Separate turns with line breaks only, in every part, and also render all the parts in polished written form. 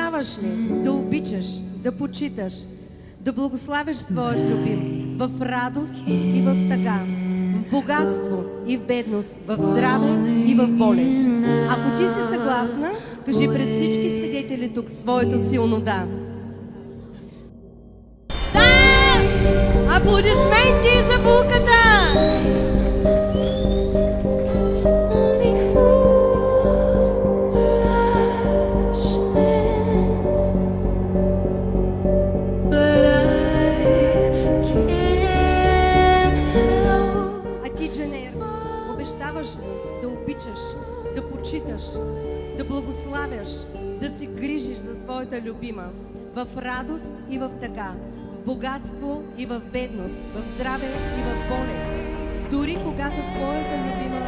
Обещаваш ли да обичаш, да почиташ, да благославяш своят любим в радост и в тъга, в богатство и в бедност, в здраве и в болест? Ако ти си съгласна, кажи пред всички свидетели тук своето силно да. Да! Аплодисменти за булката! Обещаваш ли да обичаш, да почиташ, да благославяш, да се грижиш за своята любима в радост и в тъга, в богатство и в бедност, в здраве и в болест, дори когато твоята любима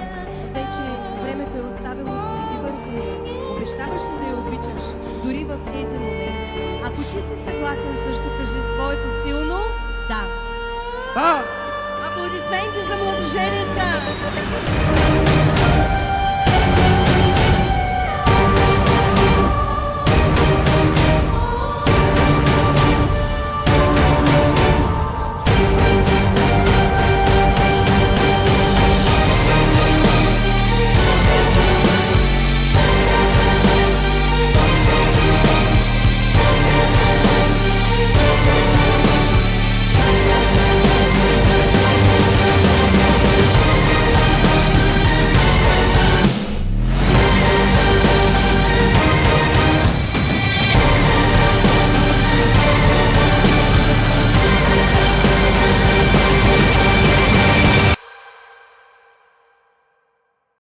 вече времето е оставило следи върху нея? Обещаваш ли да я обичаш дори в тези моменти? Ако ти си съгласен, също кажи своето силно да.
Да!
Аплодисменти за младоженица!